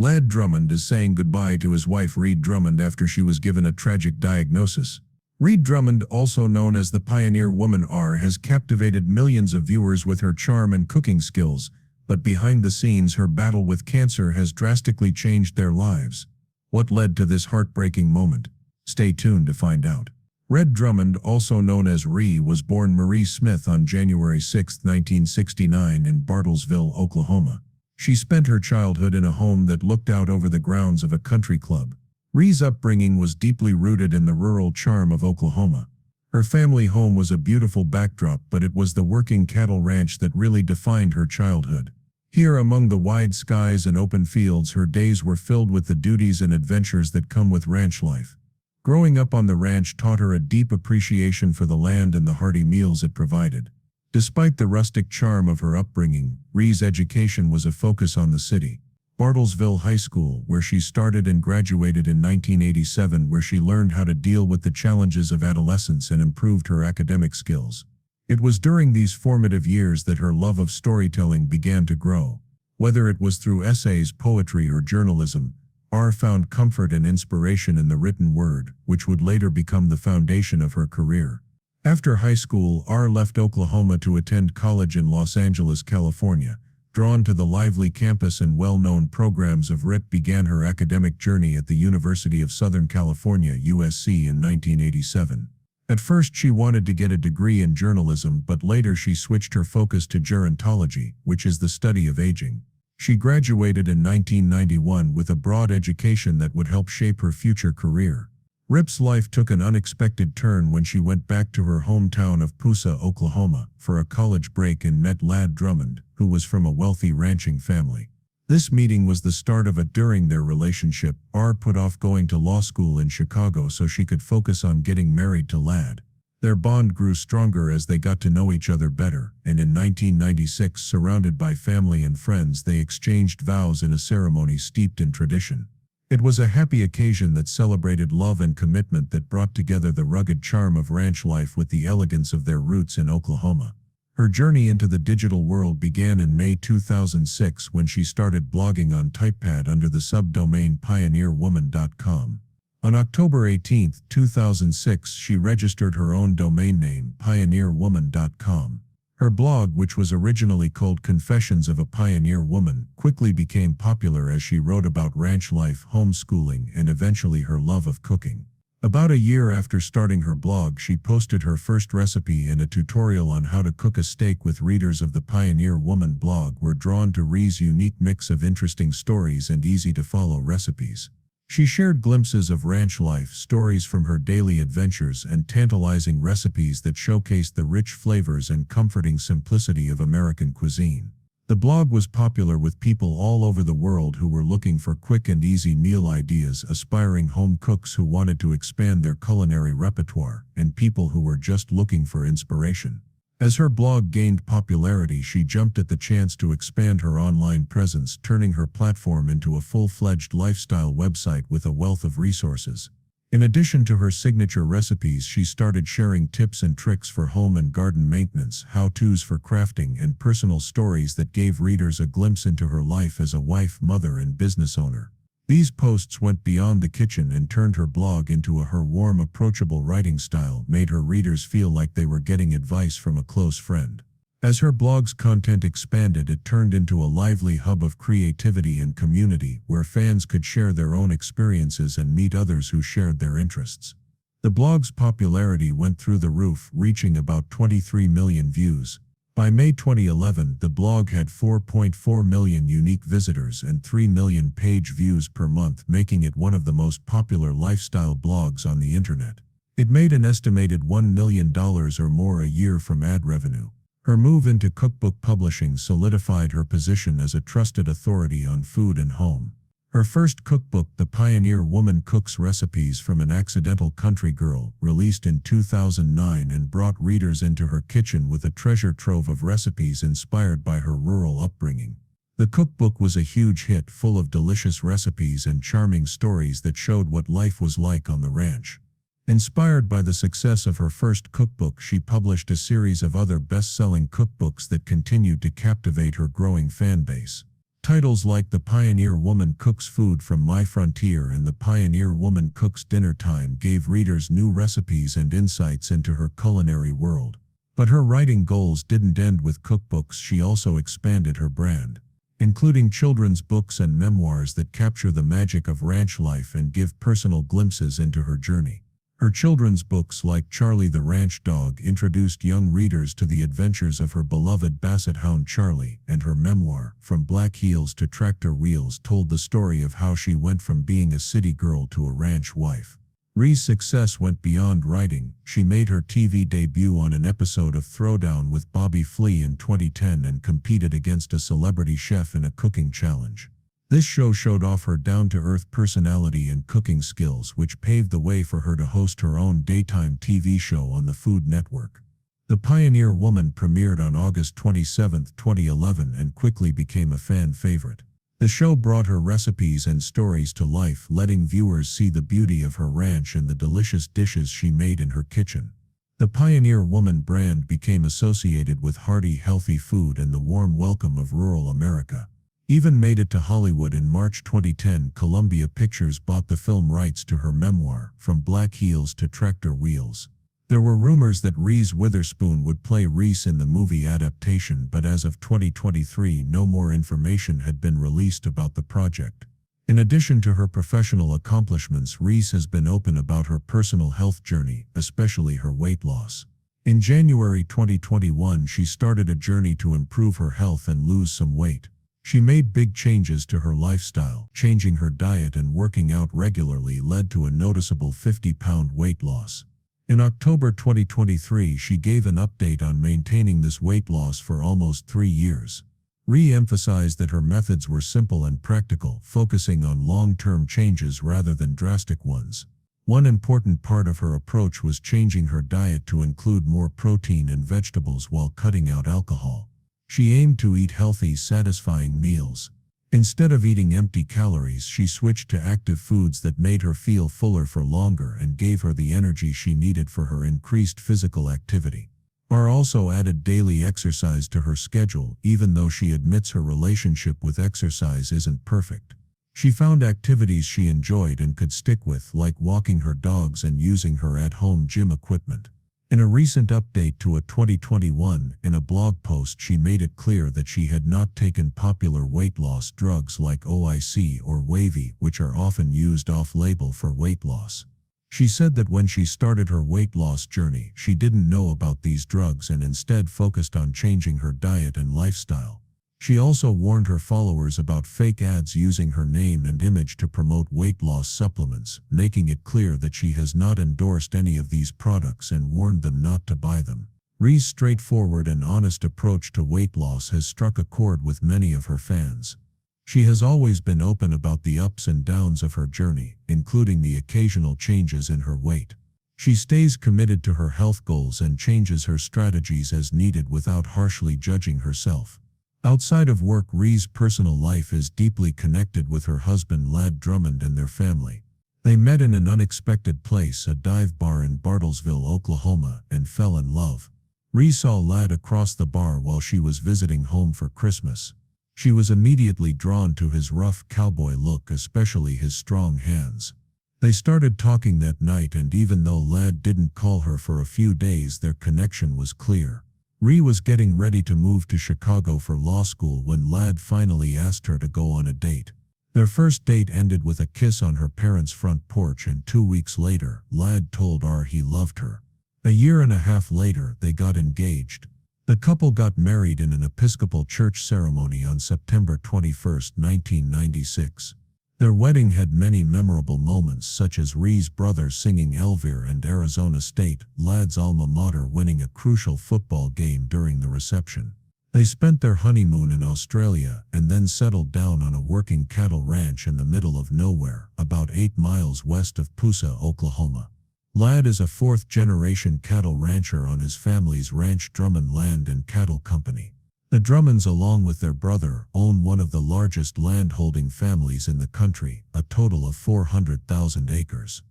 Lad Drummond is saying goodbye to his wife Reed Drummond after she was given a tragic diagnosis. Reed Drummond, also known as the Pioneer Woman R, has captivated millions of viewers with her charm and cooking skills, but behind the scenes her battle with cancer has drastically changed their lives. What led to this heartbreaking moment? Stay tuned to find out. Red Drummond, also known as Ree, was born Marie Smith on January 6, 1969 in Bartlesville, Oklahoma. She spent her childhood in a home that looked out over the grounds of a country club. Ree's upbringing was deeply rooted in the rural charm of Oklahoma. Her family home was a beautiful backdrop, but it was the working cattle ranch that really defined her childhood. Here, among the wide skies and open fields, her days were filled with the duties and adventures that come with ranch life. Growing up on the ranch taught her a deep appreciation for the land and the hearty meals it provided. Despite the rustic charm of her upbringing, Ree's education was a focus on the city. Bartlesville High School, where she started and graduated in 1987, where she learned how to deal with the challenges of adolescence and improved her academic skills. It was during these formative years that her love of storytelling began to grow. Whether it was through essays, poetry, or journalism, R found comfort and inspiration in the written word, which would later become the foundation of her career. After high school, R left Oklahoma to attend college in Los Angeles, California. Drawn to the lively campus and well-known programs of RIT, began her academic journey at the University of Southern California, USC, in 1987. At first she wanted to get a degree in journalism, but later she switched her focus to gerontology, which is the study of aging. She graduated in 1991 with a broad education that would help shape her future career. Rip's life took an unexpected turn when she went back to her hometown of Pusa, Oklahoma, for a college break and met Lad Drummond, who was from a wealthy ranching family. This meeting was the start of it. During their relationship, R put off going to law school in Chicago so she could focus on getting married to Lad. Their bond grew stronger as they got to know each other better, and in 1996, surrounded by family and friends, they exchanged vows in a ceremony steeped in tradition. It was a happy occasion that celebrated love and commitment, that brought together the rugged charm of ranch life with the elegance of their roots in Oklahoma. Her journey into the digital world began in May 2006 when she started blogging on TypePad under the subdomain pioneerwoman.com. On October 18, 2006, she registered her own domain name, pioneerwoman.com. Her blog, which was originally called Confessions of a Pioneer Woman, quickly became popular as she wrote about ranch life, homeschooling, and eventually her love of cooking. About a year after starting her blog, she posted her first recipe and a tutorial on how to cook a steak. With readers of the Pioneer Woman blog were drawn to Ree's unique mix of interesting stories and easy-to-follow recipes. She shared glimpses of ranch life, stories from her daily adventures, and tantalizing recipes that showcased the rich flavors and comforting simplicity of American cuisine. The blog was popular with people all over the world who were looking for quick and easy meal ideas, aspiring home cooks who wanted to expand their culinary repertoire, and people who were just looking for inspiration. As her blog gained popularity, she jumped at the chance to expand her online presence, turning her platform into a full-fledged lifestyle website with a wealth of resources. In addition to her signature recipes, she started sharing tips and tricks for home and garden maintenance, how-tos for crafting, and personal stories that gave readers a glimpse into her life as a wife, mother, and business owner. These posts went beyond the kitchen and turned her blog into her warm, approachable writing style, made her readers feel like they were getting advice from a close friend. As her blog's content expanded, it turned into a lively hub of creativity and community, where fans could share their own experiences and meet others who shared their interests. The blog's popularity went through the roof, reaching about 23 million views. By May 2011, the blog had 4.4 million unique visitors and 3 million page views per month, making it one of the most popular lifestyle blogs on the internet. It made an estimated $1 million or more a year from ad revenue. Her move into cookbook publishing solidified her position as a trusted authority on food and home. Her first cookbook, The Pioneer Woman Cooks Recipes from an Accidental Country Girl, released in 2009 and brought readers into her kitchen with a treasure trove of recipes inspired by her rural upbringing. The cookbook was a huge hit, full of delicious recipes and charming stories that showed what life was like on the ranch. Inspired by the success of her first cookbook, she published a series of other best-selling cookbooks that continued to captivate her growing fan base. Titles like The Pioneer Woman Cooks Food from My Frontier and The Pioneer Woman Cooks Dinner Time gave readers new recipes and insights into her culinary world. But her writing goals didn't end with cookbooks. She also expanded her brand, including children's books and memoirs that capture the magic of ranch life and give personal glimpses into her journey. Her children's books like Charlie the Ranch Dog introduced young readers to the adventures of her beloved basset hound Charlie, and her memoir, From Black Heels to Tractor Wheels, told the story of how she went from being a city girl to a ranch wife. Ree's success went beyond writing. She made her TV debut on an episode of Throwdown with Bobby Flea in 2010 and competed against a celebrity chef in a cooking challenge. This show showed off her down-to-earth personality and cooking skills, which paved the way for her to host her own daytime TV show on the Food Network. The Pioneer Woman premiered on August 27, 2011 and quickly became a fan favorite. The show brought her recipes and stories to life, letting viewers see the beauty of her ranch and the delicious dishes she made in her kitchen. The Pioneer Woman brand became associated with hearty, healthy food and the warm welcome of rural America. Even made it to Hollywood in March 2010. Columbia Pictures bought the film rights to her memoir, From Black Heels to Tractor Wheels. There were rumors that Reese Witherspoon would play Reese in the movie adaptation, but as of 2023, no more information had been released about the project. In addition to her professional accomplishments, Reese has been open about her personal health journey, especially her weight loss. In January 2021, she started a journey to improve her health and lose some weight. She made big changes to her lifestyle. Changing her diet and working out regularly led to a noticeable 50-pound weight loss. In October 2023, she gave an update on maintaining this weight loss for almost 3 years. Re-emphasized that her methods were simple and practical, focusing on long-term changes rather than drastic ones. One important part of her approach was changing her diet to include more protein and vegetables while cutting out alcohol. She aimed to eat healthy, satisfying meals. Instead of eating empty calories, she switched to active foods that made her feel fuller for longer and gave her the energy she needed for her increased physical activity. Barr also added daily exercise to her schedule, even though she admits her relationship with exercise isn't perfect. She found activities she enjoyed and could stick with, like walking her dogs and using her at-home gym equipment. In a recent update to a 2021, in a blog post, she made it clear that she had not taken popular weight loss drugs like OIC or Wavy, which are often used off-label for weight loss. She said that when she started her weight loss journey, she didn't know about these drugs and instead focused on changing her diet and lifestyle. She also warned her followers about fake ads using her name and image to promote weight loss supplements, making it clear that she has not endorsed any of these products and warned them not to buy them. Ree's straightforward and honest approach to weight loss has struck a chord with many of her fans. She has always been open about the ups and downs of her journey, including the occasional changes in her weight. She stays committed to her health goals and changes her strategies as needed without harshly judging herself. Outside of work, Ree's personal life is deeply connected with her husband Ladd Drummond and their family. They met in an unexpected place, a dive bar in Bartlesville, Oklahoma, and fell in love. Ree saw Ladd across the bar while she was visiting home for Christmas. She was immediately drawn to his rough cowboy look, especially his strong hands. They started talking that night, and even though Ladd didn't call her for a few days, their connection was clear. Ree was getting ready to move to Chicago for law school when Ladd finally asked her to go on a date. Their first date ended with a kiss on her parents' front porch, and 2 weeks later, Ladd told R he loved her. A year and a half later, they got engaged. The couple got married in an Episcopal church ceremony on September 21, 1996. Their wedding had many memorable moments, such as Ree's brother singing Elvira and Arizona State, Ladd's alma mater, winning a crucial football game during the reception. They spent their honeymoon in Australia and then settled down on a working cattle ranch in the middle of nowhere, about 8 miles west of Pusa, Oklahoma. Ladd is a fourth-generation cattle rancher on his family's ranch, Drummond Land and Cattle Company. The Drummonds, along with their brother, own one of the largest landholding families in the country, a total of 400,000 acres.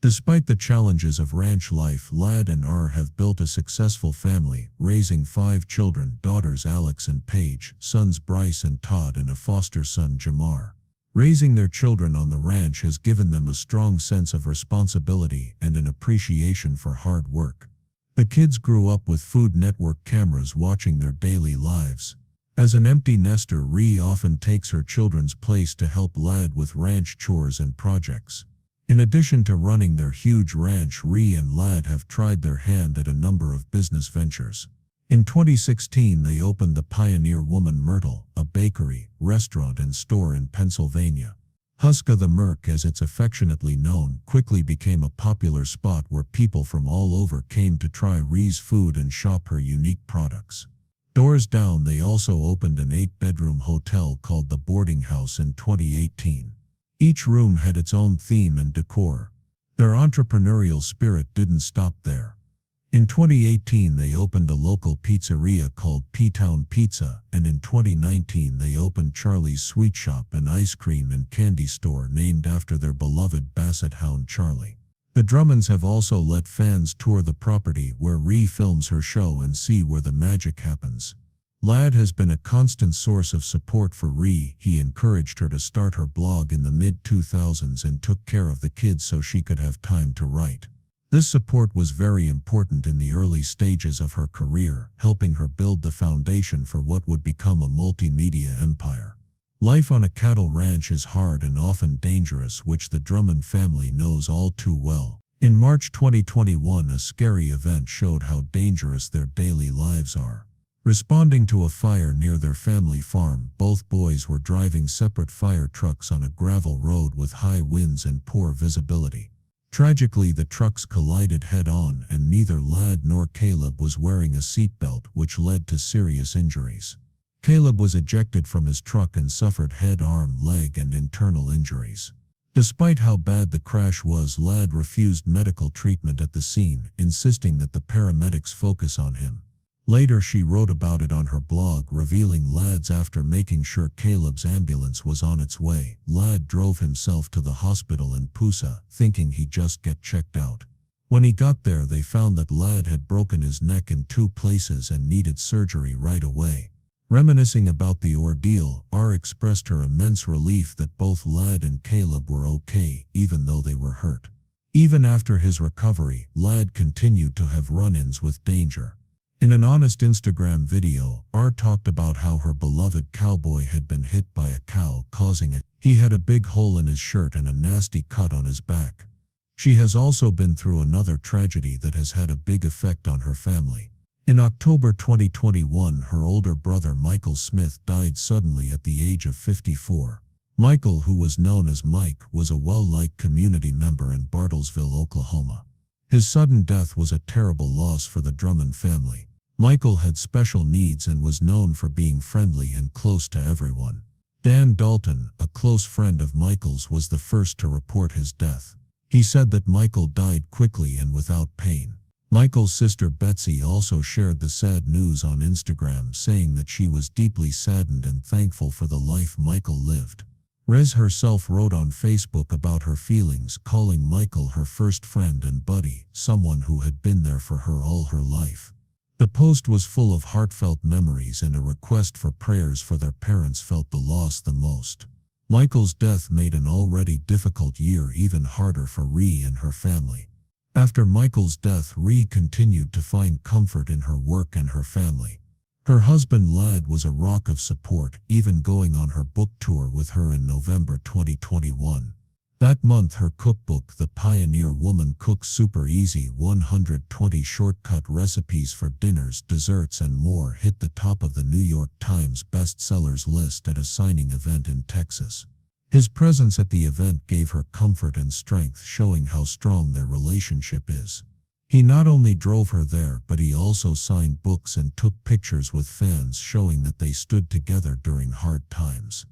Despite the challenges of ranch life, Ladd and R have built a successful family, raising 5 children, daughters Alex and Paige, sons Bryce and Todd, and a foster son Jamar. Raising their children on the ranch has given them a strong sense of responsibility and an appreciation for hard work. The kids grew up with Food Network cameras watching their daily lives. As an empty nester, Ree often takes her children's place to help Ladd with ranch chores and projects. In addition to running their huge ranch, Ree and Ladd have tried their hand at a number of business ventures. In 2016, they opened the Pioneer Woman Myrtle, a bakery, restaurant and store in Pennsylvania. Huska the Merc, as it's affectionately known, quickly became a popular spot where people from all over came to try Ree's food and shop her unique products. Doors down, they also opened an 8-bedroom hotel called the Boarding House in 2018. Each room had its own theme and decor. Their entrepreneurial spirit didn't stop there. In 2018, they opened a local pizzeria called P-Town Pizza, and in 2019 they opened Charlie's Sweet Shop, an ice cream and candy store named after their beloved basset hound Charlie. The Drummonds have also let fans tour the property where Ree films her show and see where the magic happens. Ladd has been a constant source of support for Ree. He encouraged her to start her blog in the mid-2000s and took care of the kids so she could have time to write. This support was very important in the early stages of her career, helping her build the foundation for what would become a multimedia empire. Life on a cattle ranch is hard and often dangerous, which the Drummond family knows all too well. In March 2021, a scary event showed how dangerous their daily lives are. Responding to a fire near their family farm, both boys were driving separate fire trucks on a gravel road with high winds and poor visibility. Tragically, the trucks collided head-on, and neither Ladd nor Caleb was wearing a seatbelt, which led to serious injuries. Caleb was ejected from his truck and suffered head, arm, leg, and internal injuries. Despite how bad the crash was, Ladd refused medical treatment at the scene, insisting that the paramedics focus on him. Later, she wrote about it on her blog, revealing Ladd's after making sure Caleb's ambulance was on its way. Ladd drove himself to the hospital in Pusa, thinking he'd just get checked out. When he got there, they found that Ladd had broken his neck in 2 places and needed surgery right away. Reminiscing about the ordeal, R expressed her immense relief that both Ladd and Caleb were okay, even though they were hurt. Even after his recovery, Ladd continued to have run-ins with danger. In an honest Instagram video, R talked about how her beloved cowboy had been hit by a cow, causing it. He had a big hole in his shirt and a nasty cut on his back. She has also been through another tragedy that has had a big effect on her family. In October 2021, her older brother Michael Smith died suddenly at the age of 54. Michael, who was known as Mike, was a well-liked community member in Bartlesville, Oklahoma. His sudden death was a terrible loss for the Drummond family. Michael had special needs and was known for being friendly and close to everyone. Dan Dalton, a close friend of Michael's, was the first to report his death. He said that Michael died quickly and without pain. Michael's sister Betsy also shared the sad news on Instagram, saying that she was deeply saddened and thankful for the life Michael lived. Rez herself wrote on Facebook about her feelings, calling Michael her first friend and buddy, someone who had been there for her all her life. The post was full of heartfelt memories and a request for prayers for their parents felt the loss the most. Michael's death made an already difficult year even harder for Ree and her family. After Michael's death, Ree continued to find comfort in her work and her family. Her husband Ladd was a rock of support, even going on her book tour with her in November 2021. That month, her cookbook, The Pioneer Woman Cooks Super Easy 120 Shortcut Recipes for Dinners, Desserts and More, hit the top of the New York Times bestsellers list at a signing event in Texas. His presence at the event gave her comfort and strength, showing how strong their relationship is. He not only drove her there, but he also signed books and took pictures with fans, showing that they stood together during hard times.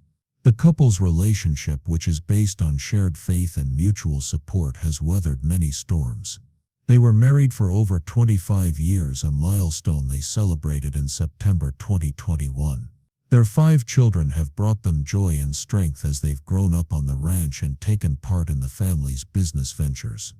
The couple's relationship, which is based on shared faith and mutual support, has weathered many storms. They were married for over 25 years, a milestone they celebrated in September 2021. Their 5 children have brought them joy and strength as they've grown up on the ranch and taken part in the family's business ventures.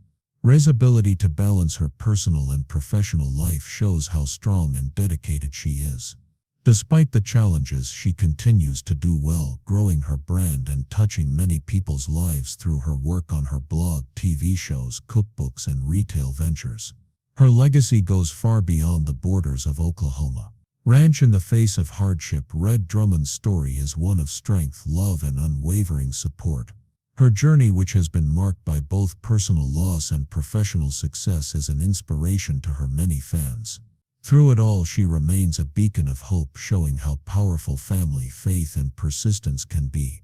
Ray's ability to balance her personal and professional life shows how strong and dedicated she is. Despite the challenges, she continues to do well, growing her brand and touching many people's lives through her work on her blog, TV shows, cookbooks, and retail ventures. Her legacy goes far beyond the borders of Oklahoma. Ranch in the face of hardship. Red Drummond's story is one of strength, love, and unwavering support. Her journey, which has been marked by both personal loss and professional success, is an inspiration to her many fans. Through it all, she remains a beacon of hope, showing how powerful family, faith, and persistence can be.